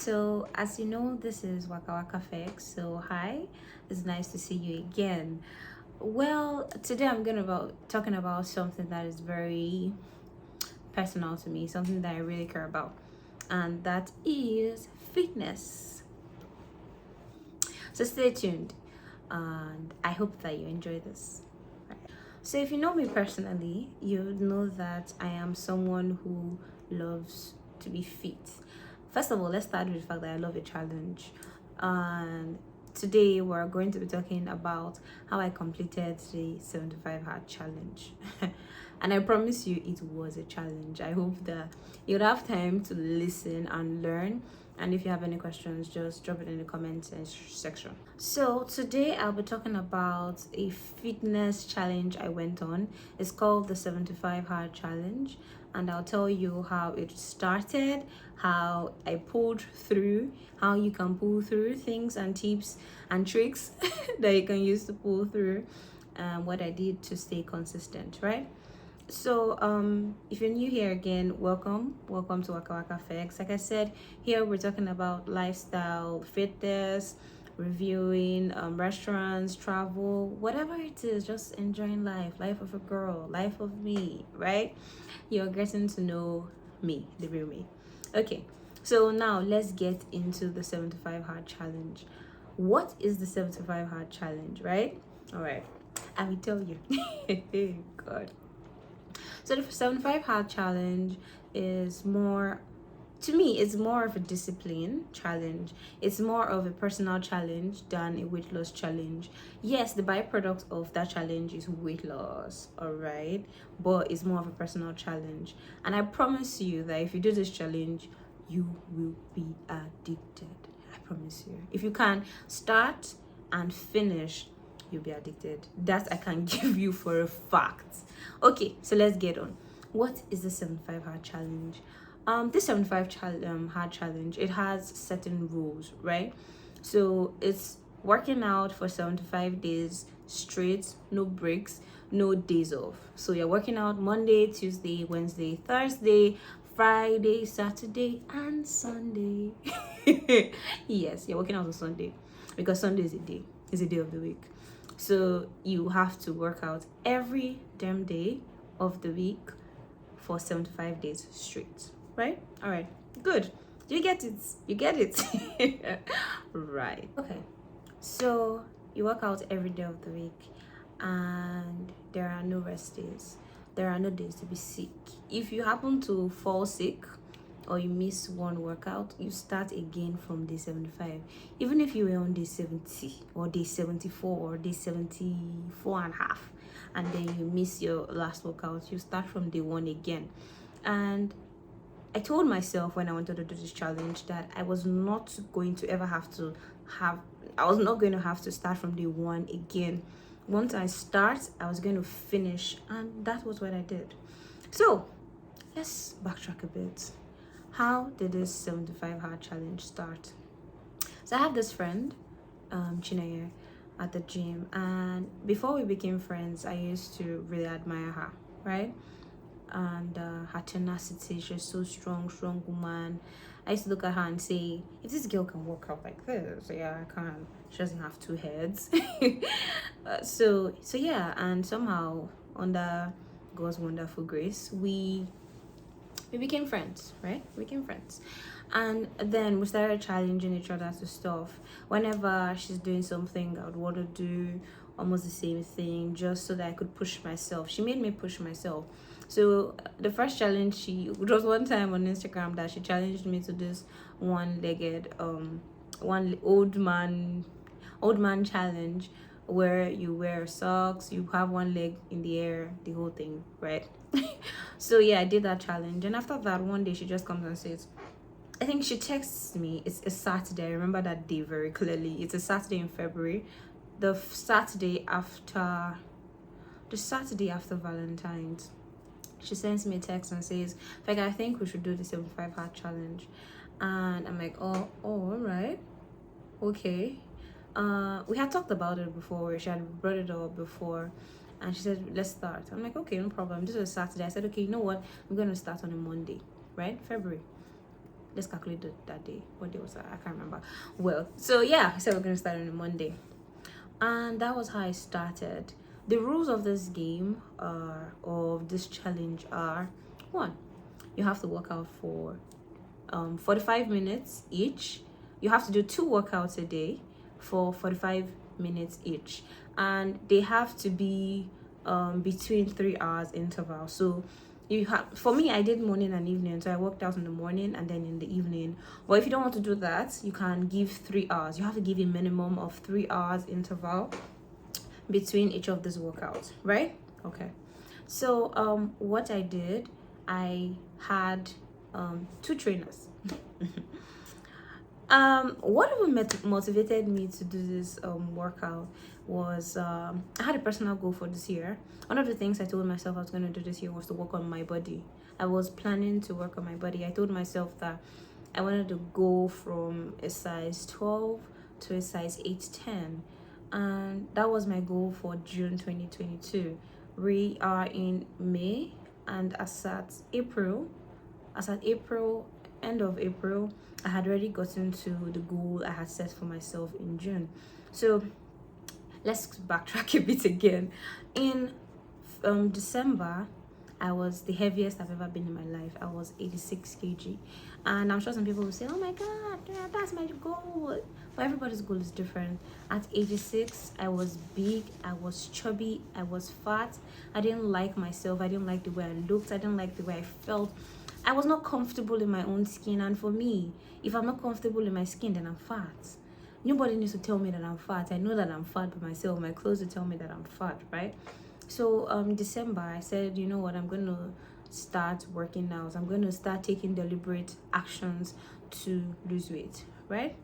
So, as you know, this is Waka Waka Fix. So, hi, it's nice to see you again. Well, today I'm going to talking about something that is very personal to me, something that I really care about, and that is fitness. So, stay tuned, and I hope that you enjoy this. So, if you know me personally, you know that I am someone who loves to be fit. First of all, let's start with the fact that I love a challenge. And today we're going to be talking about how I completed the 75 hard challenge. And I promise you it was a challenge. I hope that you'd have time to listen and learn. And if you have any questions, just drop it in the comments section. So today I'll be talking about a fitness challenge I went on. It's called the 75 hard challenge, and I'll tell you how it started, how I pulled through, how you can pull through, things and tips and tricks that you can use to pull through, and what I did to stay consistent, right? So if you're new here again, welcome to Waka Waka Fix. Like I said, here we're talking about lifestyle, fitness, reviewing restaurants, travel, whatever it is, just enjoying life of a girl, life of me, right? You're getting to know me, the real me. Okay, so now let's get into the 75 hard challenge. What is the 75 hard challenge, right? All right, I will tell you. God. So the 75 hard challenge is more, to me, it's more of a discipline challenge. It's more of a personal challenge than a weight loss challenge. Yes, the byproduct of that challenge is weight loss, all right, but it's more of a personal challenge. And I promise you that if you do this challenge, you will be addicted. I promise you. If you can start and finish, you'll be addicted. That I can give you for a fact. Okay, so let's get on. What is the 75 hard challenge? This 75 hard challenge, it has certain rules, right? So it's working out for 75 days straight, no breaks, no days off. So you're working out Monday, Tuesday, Wednesday, Thursday, Friday, Saturday, and Sunday. Yes, you're working out on Sunday because Sunday is a day of the week. So you have to work out every damn day of the week for 75 days straight, right? All right, good. You get it. You get it. Right. Okay. So you work out every day of the week, and there are no rest days. There are no days to be sick. If you happen to fall sick or you miss one workout, you start again from day 75. Even if you were on day 70 or day 74 or day 74 and a half, and then you miss your last workout, you start from day one again. And I told myself when I wanted to do this challenge that I was not going to ever have to start from day one again. Once I start, I was going to finish, and that was what I did. So let's backtrack a bit. How did this 75 hard challenge start? So I have this friend, Chineye, at the gym, and before we became friends, I used to really admire her, right? And her tenacity, she's so strong woman. I used to look at her and say, if this girl can work out like this, yeah, I can. She doesn't have two heads. So yeah, and somehow under God's wonderful grace, we became friends, right? We became friends. And then we started challenging each other to stuff. Whenever she's doing something, I would want to do almost the same thing just so that I could push myself. She made me push myself. So the first challenge, it was one time on Instagram that she challenged me to this one-legged, one old man challenge, where you wear socks, you have one leg in the air, the whole thing, right? So yeah, I did that challenge, and after that, one day she just comes and says, I think she texts me, it's a Saturday, I remember that day very clearly. It's a Saturday in February, the Saturday after Valentine's. She sends me a text and says, like, I think we should do the 75 hard challenge. And I'm like, oh all right, okay. We had talked about it before. She had brought it up before, and she said, let's start. I'm like, okay, no problem. This was Saturday. I said, okay, you know what, I'm going to start on a Monday, right? February. let's calculate that day. What day was that? I can't remember. Well, so yeah, so we're gonna start on a Monday, and that was how I started. The rules of this game are of this challenge are: one, you have to work out for 45 minutes each. You have to do 2 workouts a day for 45 minutes each, and they have to be between 3 hours interval. So you have, for me, I did morning and evening, so I worked out in the morning and then in the evening. But if you don't want to do that, you can give 3 hours. You have to give a minimum of 3 hours interval between each of these workouts, right? Okay. So what I did, I had 2 trainers. What even motivated me to do this workout was I had a personal goal for this year. One of the things I told myself I was going to do this year was to work on my body. I was planning to work on my body. I told myself that I wanted to go from a size 12 to a size 8-10, and that was my goal for June 2022. We are in May, and as at April, end of April, I had already gotten to the goal I had set for myself in June. So let's backtrack a bit again. In December, I was the heaviest I've ever been in my life. I was 86 kg, and I'm sure some people will say, oh my god, yeah, that's my goal. But everybody's goal is different. At 86, I was big, I was chubby, I was fat. I didn't like myself. I didn't like the way I looked. I didn't like the way I felt. I was not comfortable in my own skin, and for me, if I'm not comfortable in my skin, then I'm fat. Nobody needs to tell me that I'm fat. I know that I'm fat by myself. My clothes will tell me that I'm fat, right? So December, I said, you know what, I'm going to start working out. I'm going to start taking deliberate actions to lose weight, right?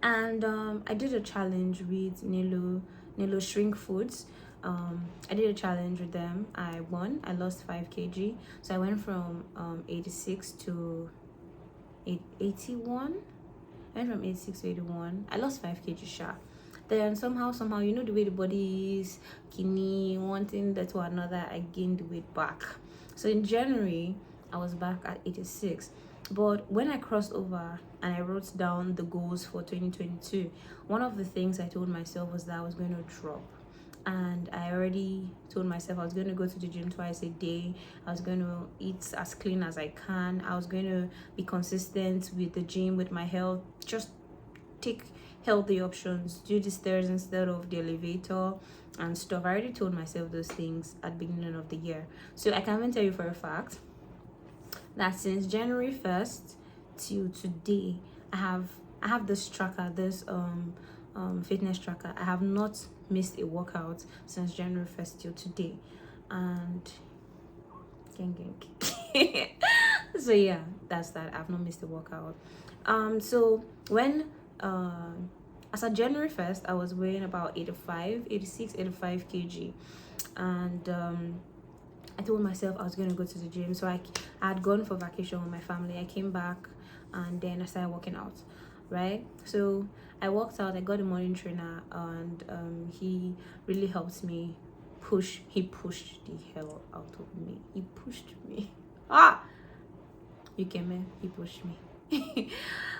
And I did a challenge with Nilo Shrink Foods. I did a challenge with them. I won. I lost 5 kg. So I went from 86 to 81. I went from 86 to 81. I lost 5 kg sharp. Then somehow, you know the way the body is, skinny, one thing that to another, I gained the weight back. So in January, I was back at 86. But when I crossed over and I wrote down the goals for 2022, one of the things I told myself was that I was going to drop. And I already told myself I was going to go to the gym twice a day. I was going to eat as clean as I can. I was going to be consistent with the gym, with my health. Just take healthy options, do the stairs instead of the elevator and stuff. I already told myself those things at the beginning of the year. So I can even tell you for a fact that since January 1st till today, I have this tracker, this fitness tracker. I have not missed a workout since January 1st till today. And so yeah, that's that. I've not missed a workout. So when as of January 1st, I was weighing about 86 kg, and I told myself I was going to go to the gym. So I had gone for vacation with my family. I came back and then I started working out, right? So I worked out. I got a morning trainer, and he really helped me push. He pushed the hell out of me. He pushed me. You came in. He pushed me.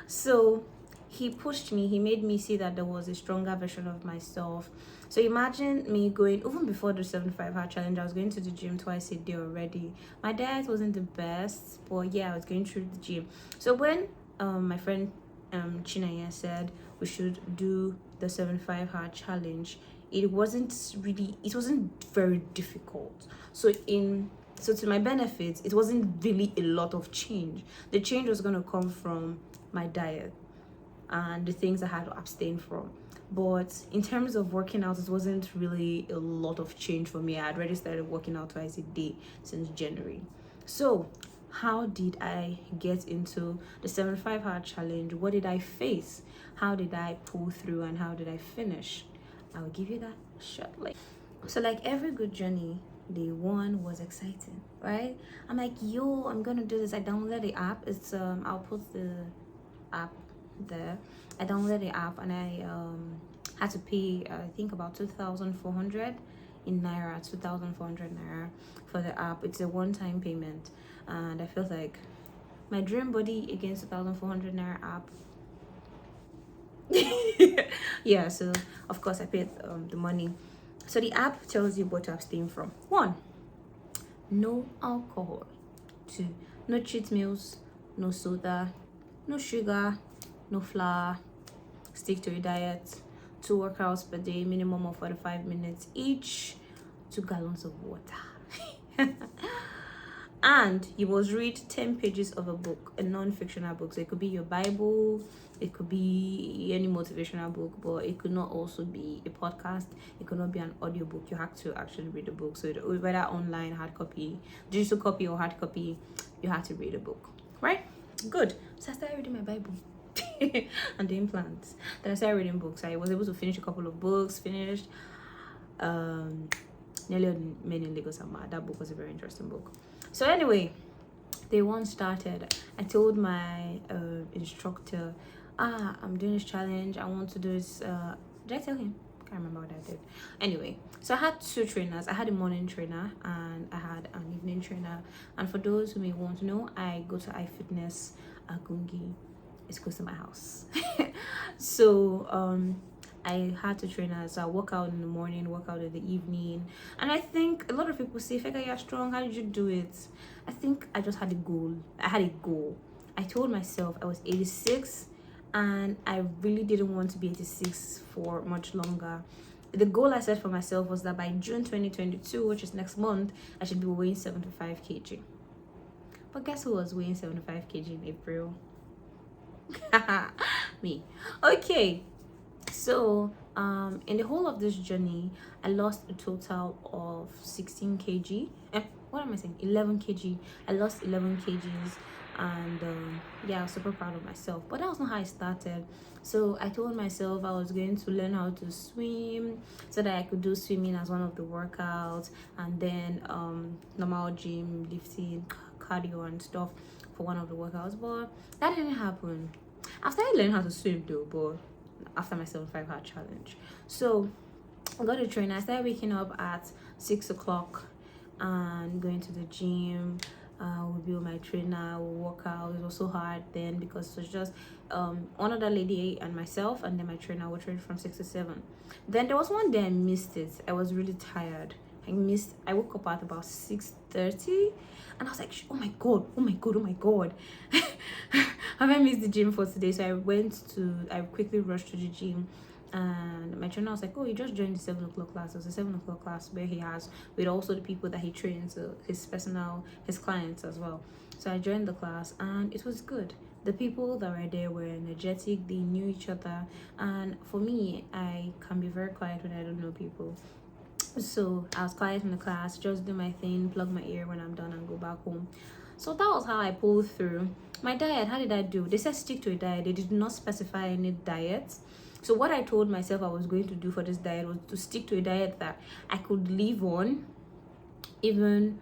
So he pushed me. He made me see that there was a stronger version of myself. So imagine me going, even before the 75-hour challenge, I was going to the gym twice a day already. My diet wasn't the best, but yeah, I was going through the gym. So when my friend Chinaya said we should do the 75-hour challenge, it wasn't very difficult. So to my benefit, it wasn't really a lot of change. The change was going to come from my diet and the things I had to abstain from. But in terms of working out, it wasn't really a lot of change for me. I had already started working out twice a day since January. So how did I get into the 75-hour challenge? What did I face? How did I pull through, and how did I finish? I will give you that shortly. So like every good journey, day one was exciting, right? I'm like, yo, I'm gonna do this. I downloaded the app. It's I'll put the app there. I downloaded the app and I had to pay I think about 2,400 in naira, 2,400 naira for the app. It's a one-time payment, and I felt like My dream body against 2,400 naira app. Yeah, so of course I paid the money. So the app tells you what to abstain from. One, no alcohol. Two, no cheat meals, no soda, no sugar, no flour. Stick to your diet. 2 workouts per day, minimum of 45 minutes each. 2 gallons of water. And you must read 10 pages of a book, a non-fictional book. So it could be your Bible, it could be any motivational book, but it could not also be a podcast, it could not be an audiobook. You have to actually read a book. So whether online, hard copy, digital copy, or hard copy, you have to read a book, right? Good. So I started reading my Bible and doing plans. Then I started reading books. I was able to finish a couple of books, finished Nearly on Men in Lagos and Mad. That book was a very interesting book. So anyway, day one started. I told my instructor, I'm doing this challenge. I want to do this. Did I tell him? Can't remember what I did. Anyway, so I had 2 trainers. I had a morning trainer and I had an evening trainer. And for those who may want to know, I go to iFitness, Agungi. It's close to my house. So I had to train her, so I work out in the morning, work out in the evening. And I think a lot of people say, Feka, you're strong, how did you do it? I think I just had a goal. I told myself I was 86 and I really didn't want to be 86 for much longer. The goal I set for myself was that by June 2022, which is next month, I should be weighing 75 kg. But guess who was weighing 75 kg in April? Me. Okay. So in the whole of this journey, I lost a total of 16 kg. What am I saying? 11 kg. I lost 11 kgs, and yeah, I was super proud of myself. But that was not how I started. So I told myself I was going to learn how to swim so that I could do swimming as one of the workouts, and then normal gym, lifting, cardio and stuff for one of the workouts. But that didn't happen. After I learned how to swim though, but after my 75-hour challenge. So I got a trainer. I started waking up at 6 o'clock and going to the gym. We'll be with my trainer, we'll work out. It was so hard then because it was just one other lady and myself, and then my trainer would train from 6 to 7. Then there was one day I missed it. I was really tired. I woke up at about 6:30 and I was like, oh my god, have I missed the gym for today? So I quickly rushed to the gym, and my trainer was like, oh, you just joined the 7 o'clock class. It was a 7 o'clock class where he has with also the people that he trains, his clients as well. So I joined the class and it was good. The people that were there were energetic, they knew each other, and for me, I can be very quiet when I don't know people. So I was quiet in the class, just do my thing, plug my ear when I'm done and go back home. So that was how I pulled through. My diet, how did I do? They said stick to a diet. They did not specify any diet. So what I told myself I was going to do for this diet was to stick to a diet that I could live on even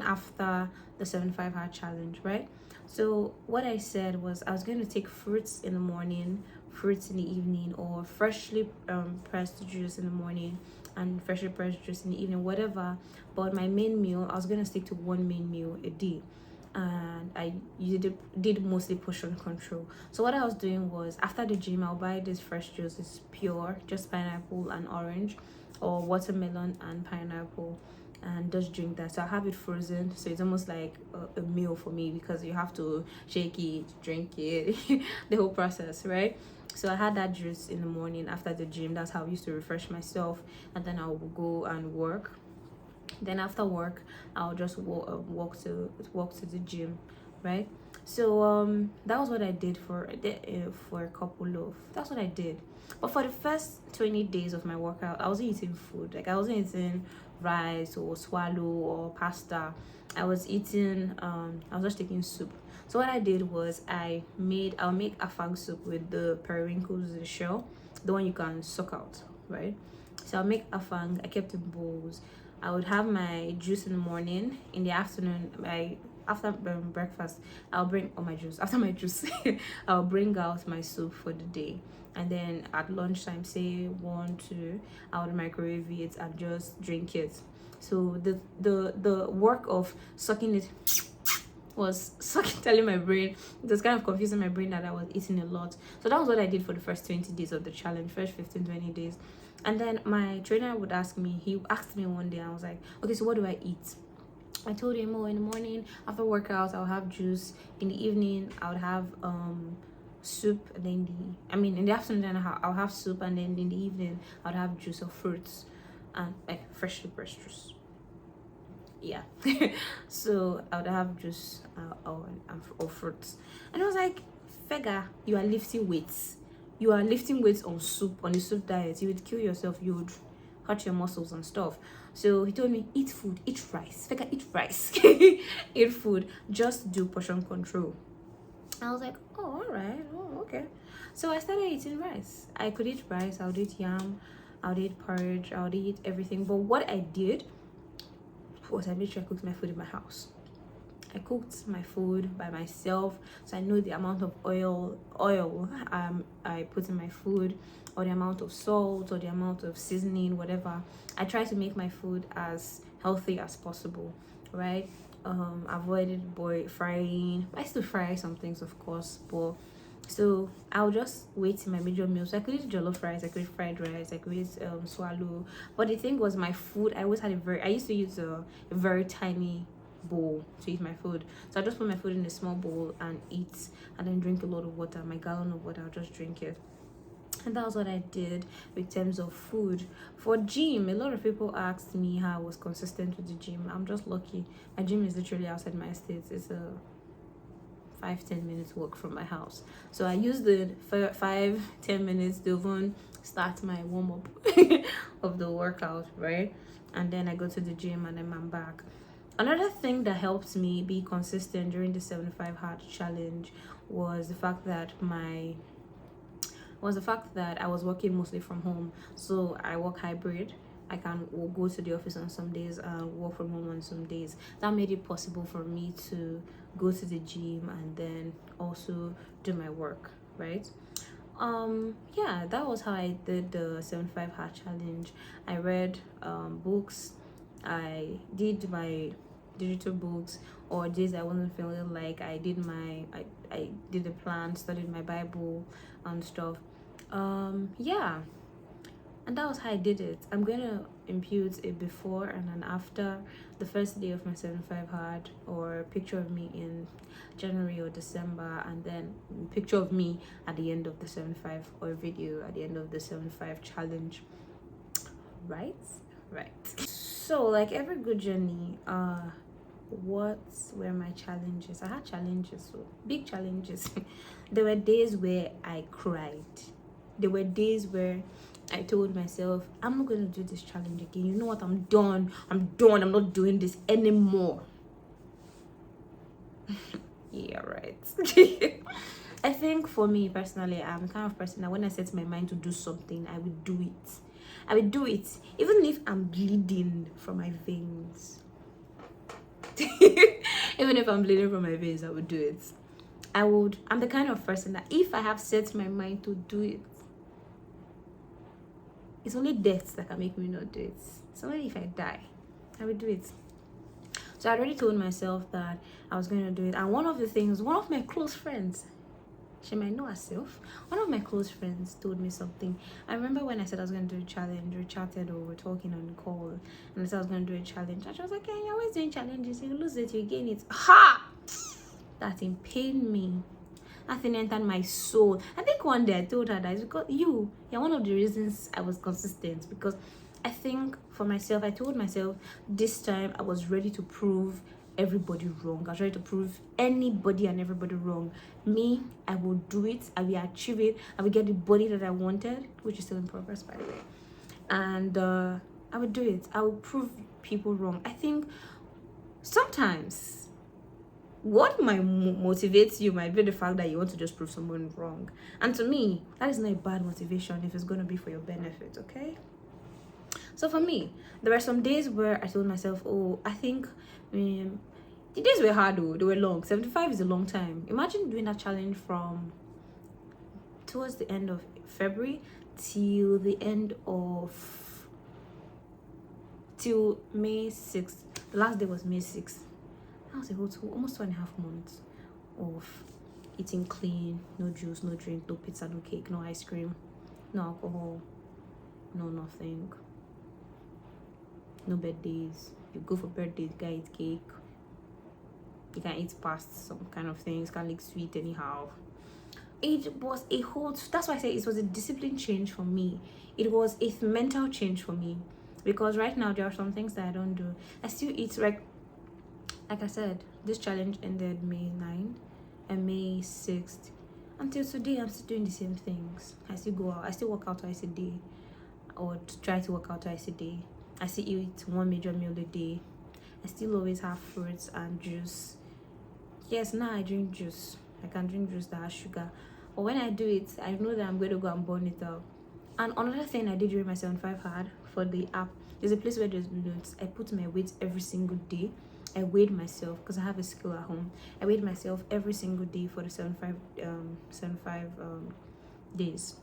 after the 75-hour challenge, right? So what I said was I was going to take fruits in the morning, fruits in the evening, or freshly pressed juice in the morning and freshly pressed juice in the evening, whatever. But my main meal, I was going to stick to one main meal a day, and I did mostly portion control. So what I was doing was after the gym, I'll buy this fresh juice. It's pure, just pineapple and orange, or watermelon and pineapple, and just drink that. So I have it frozen, so it's almost like a meal for me because you have to shake it, drink it, the whole process, right? So I had that juice in the morning after the gym. That's how I used to refresh myself, and then I will go and work. Then after work, I'll just walk to the gym, right? So that was what I did for a couple of that's what I did. But for the first 20 days of my workout, I wasn't eating food. Like I wasn't eating rice or swallow or pasta. I was eating I was just taking soup. So what I did was I'll make afang soup with the periwinkles, the shell, the one you can suck out, right? So I'll make afang. I kept in bowls. I would have my juice in the morning. In the afternoon, after breakfast, I'll bring my juice. After my juice, I'll bring out my soup for the day. And then at lunchtime, say 1, 2, I would microwave it and just drink it. So the work of sucking it was sucking, telling my brain, it was kind of confusing my brain that I was eating a lot. So that was what I did for the first 20 days of the challenge, first 15-20 days. And then my trainer would ask me, he asked me one day, I was like, okay, so what do I eat? I told him, oh, in the morning after workout I'll have juice, in the evening I would have soup, and then in the afternoon then I'll have soup, and then in the evening I'd have juice or fruits, and like freshly pressed juice. Yeah. So I would have juice or fruits. And I was like, Fega, you are lifting weights, on soup, on the soup diet. You would kill yourself, you would hurt your muscles and stuff. So he told me, eat food, eat rice, Fega, eat rice. Eat food, just do portion control. I was like, oh, all right, oh, okay. So I started eating rice. I could eat rice, I would eat yam, I would eat porridge, I would eat everything. But what I did was I made sure I cooked my food in my house. I cooked my food by myself, so I know the amount of oil I put in my food, or the amount of salt, or the amount of seasoning, whatever. I try to make my food as healthy as possible, right? Avoided frying. I still fry some things, of course, but so I'll just wait in my major meals. So I could eat jollof rice, I could eat fried rice, I could eat swallow. But the thing was, my food, I used to use a very tiny bowl to eat my food. So I just put my food in a small bowl and eat, and then drink a lot of water. My gallon of water, I'll just drink it. And that was what I did in terms of food. For gym, a lot of people asked me how I was consistent with the gym. I'm just lucky. My gym is literally outside my estate. It's a 5-10 minutes walk from my house. So I use the 5-10 minutes to even start my warm-up of the workout, right? And then I go to the gym, and then I'm back. Another thing that helped me be consistent during the 75 hard challenge was the fact that I was working mostly from home. So I work hybrid. I can go to the office on some days and work from home on some days. That made it possible for me to go to the gym and then also do my work, right? Yeah, that was how I did the 75 hard challenge. I read books. I did my digital books, or days I wasn't feeling like I did the plan, studied my Bible and stuff. Yeah, and that was how I did it. I'm gonna impute a before and an after the first day of my 75 hard, or picture of me in January or December, and then picture of me at the end of the 75, or video at the end of the 75 challenge. Right. So like every good journey, what were my challenges? I had challenges, so big challenges. There were days where I cried. There were days where I told myself, I'm not going to do this challenge again. You know what? I'm done. I'm not doing this anymore. Yeah, right. I think for me personally, I'm the kind of person that when I set my mind to do something, I will do it. Even if I'm bleeding from my veins. Even if I'm bleeding from my veins, I would do it. I'm the kind of person that if I have set my mind to do it, it's only death that can make me not do it. It's only if I die, I will do it. So I already told myself that I was going to do it. And one of my close friends, she might know herself, one of my close friends told me something. I remember when I said I was going to do a challenge, we chatted or we were talking on the call, and I said I was going to do a challenge. And she was like, hey, you're always doing challenges. You lose it, you gain it. Ha! That thing pained me. That thing entered my soul. I think one day I told her that it's because you're one of the reasons I was consistent. Because I think for myself, I told myself this time I was ready to prove everybody wrong. I was ready to prove anybody and everybody wrong. Me, I will do it. I will achieve it. I will get the body that I wanted, which is still in progress, by the way. And I will do it. I will prove people wrong. I think sometimes what might motivate you might be the fact that you want to just prove someone wrong. And to me, that is not a bad motivation if it's going to be for your benefit, okay? So for me, there were some days where I told myself, oh, I think the days were hard though. They were long. 75 is a long time. Imagine doing that challenge from towards the end of February till May 6th. The last day was May 6th. That was a whole almost 2.5 months of eating clean, no juice, no drink, no pizza, no cake, no ice cream, no alcohol, no nothing, no birthdays. You go for birthdays, you can eat cake, you can eat past some kind of things, can't like sweet anyhow. It was a whole, that's why I say it was a discipline change for me. It was a mental change for me, because right now there are some things that I don't do. I still eat, like I said, this challenge ended May 9th and May 6th. Until today, I'm still doing the same things. I still go out. I still work out twice a day, or try to work out twice a day. I still eat one major meal a day. I still always have fruits and juice. Yes, now I drink juice. I can drink juice that has sugar. But when I do it, I know that I'm going to go and burn it up. And another thing I did during my 75 hard for the app, there's a place where there's notes. I put my weight every single day. I weighed myself because I have a scale at home. I weighed myself every single day for the 75 days.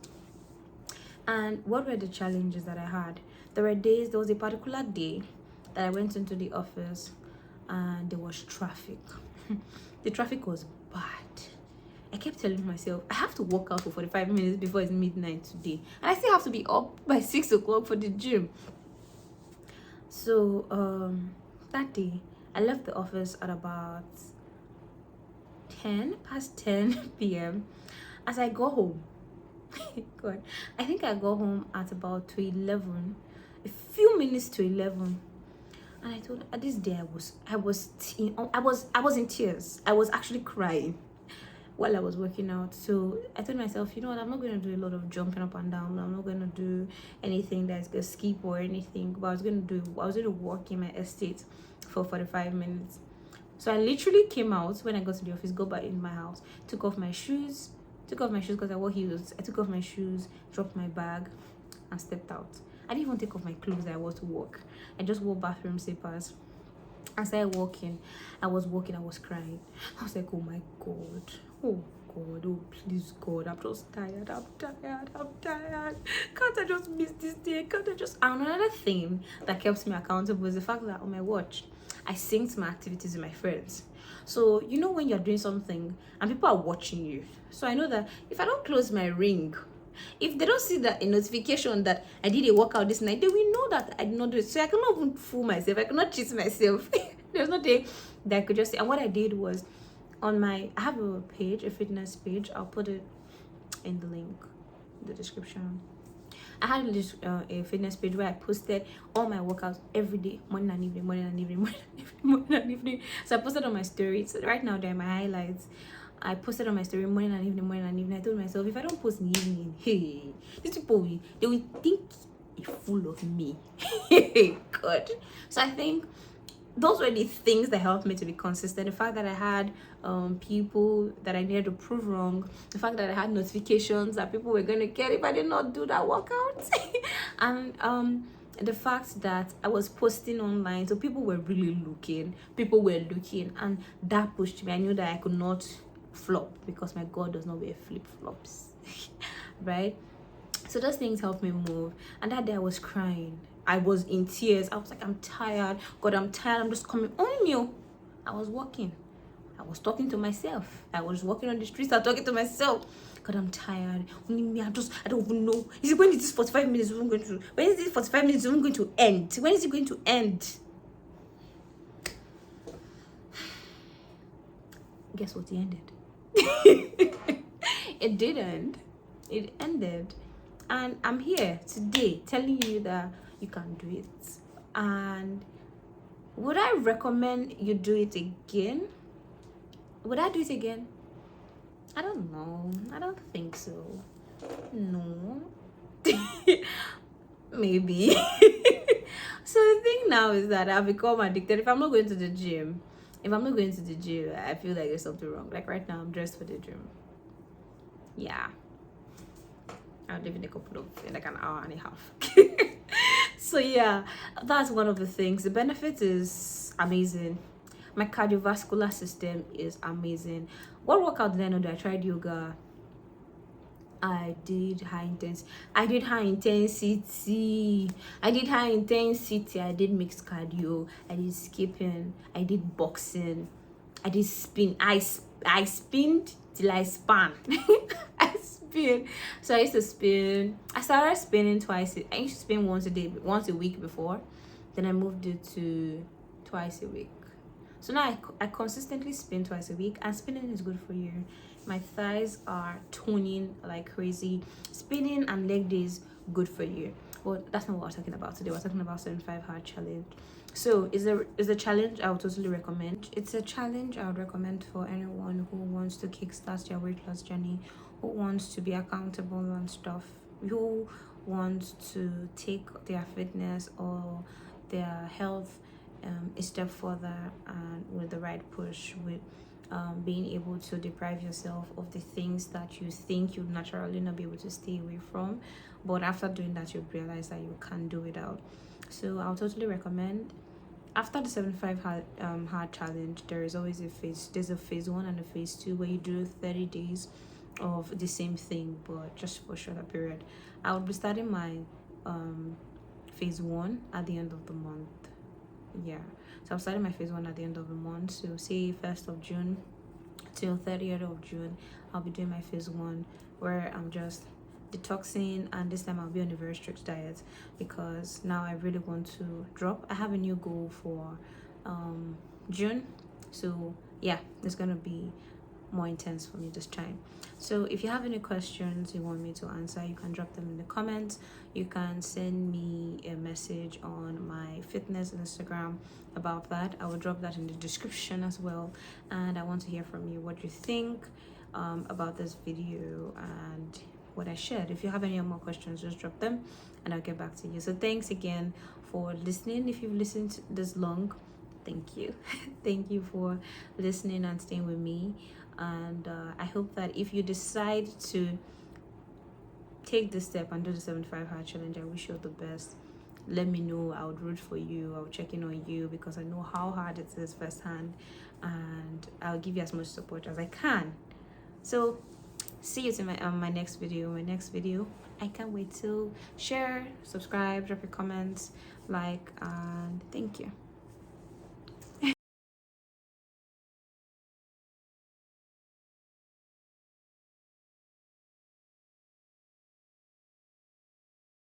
And what were the challenges that I had? There was a particular day that I went into the office and there was traffic. The traffic was bad. I kept telling myself, I have to walk out for 45 minutes before it's midnight today. And I still have to be up by 6 o'clock for the gym. So that day, I left the office at about 10 p.m. As I go home, God, I think I got home at about 11, a few minutes to 11. And I told her, this day I was in tears. I was actually crying while I was working out. So I told myself, you know what, I'm not going to do a lot of jumping up and down. I'm not going to do anything that's going to skip or anything. But I was going to walk in my estate for 45 minutes. So I literally came out when I got to the office, go back in my house, took off my shoes because I wore heels. I took off my shoes, dropped my bag, and stepped out. I didn't even take off my clothes that I wore to work. I just wore bathroom slippers. As I walking, I was crying. I was like, oh my God, oh God, oh please God, I'm just tired. Can't I just miss this day? And another thing that kept me accountable was the fact that on my watch, I synced my activities with my friends. So you know when you're doing something and people are watching you. So I know that if I don't close my ring, if they don't see that a notification that I did a workout this night, they will know that I did not do it. So I cannot even fool myself. I cannot cheat myself. There's no day that I could just say. And what I did was, I have a page, a fitness page. I'll put it in the link, in the description. I had a fitness page where I posted all my workouts every day, morning and evening. So I posted on my stories. So right now they're my highlights. I posted on my story morning and evening. I told myself, if I don't post in the evening, hey, these people they will think a fool of me. God. So I think those were the things that helped me to be consistent. The fact that I had people that I needed to prove wrong, the fact that I had notifications that people were going to get if I did not do that workout, and the fact that I was posting online, so people were really looking, and that pushed me. I knew that I could not flop because my God does not wear flip-flops. Right? So those things helped me move. And that day I was crying. I was in tears. I was like, I'm tired. God, I'm tired. I'm just coming. Only me. I was walking. I was talking to myself. I was walking on the streets. I was talking to myself. God, I'm tired. Only me. I don't even know. When is this 45 minutes even going to? When is this 45 minutes even going to end? When is it going to end? Guess what? It ended. It didn't. It ended. And I'm here today telling you that you can do it. And would I recommend you do it again? Would I do it again? I don't know. I don't think so. No. Maybe. So the thing now is that I've become addicted. If I'm not going to the gym, I feel like there's something wrong. Like right now, I'm dressed for the gym. Yeah. I'll leave in like an hour and a half. So yeah, that's one of the things. The benefit is amazing. My cardiovascular system is amazing. What workout did I know? I tried yoga. I did high intensity. I did mixed cardio. I did skipping. I did boxing. I did spin. I spinned till I span. I spin. So I used to spin. I started spinning twice. I used to spin once a day, once a week before. Then I moved it to twice a week. So now I consistently spin twice a week, and spinning is good for you. My thighs are toning like crazy. Spinning and leg days good for you. Well, that's not what we're talking about today. We're talking about 75 hard challenge. So is a challenge I would totally recommend. It's a challenge I would recommend for anyone who wants to kickstart their weight loss journey, who wants to be accountable and stuff, who wants to take their fitness or their health a step further, and with the right push, with being able to deprive yourself of the things that you think you'd naturally not be able to stay away from, but after doing that you realize that you can't do without. So I'll totally recommend. After the 75 hard challenge, there is always there's a phase 1 and a phase 2 where you do 30 days of the same thing but just for a shorter period. I will be starting my phase 1 at the end of the month. Yeah, so I'm starting my phase 1 at the end of the month. So say 1st of June till 30th of June, I'll be doing my phase 1, where I'm just detoxing, and this time I'll be on a very strict diet because now I really want to drop. I have a new goal for June, so yeah, it's gonna be more intense for me this time. So if you have any questions you want me to answer, you can drop them in the comments. You can send me a message on my fitness Instagram about that. I will drop that in the description as well, and I want to hear from you what you think about this video and what I shared. If you have any more questions, just drop them and I'll get back to you. So thanks again for listening. If you've listened this long, thank you. Thank you for listening and staying with me. And I hope that if you decide to take this step and do the 75 hard challenge, I wish you all the best. Let me know. I would root for you. I'll check in on you because I know how hard it is firsthand, and I'll give you as much support as I can. So see you in my next video. I can't wait to share, subscribe, drop your comments, like, and thank you.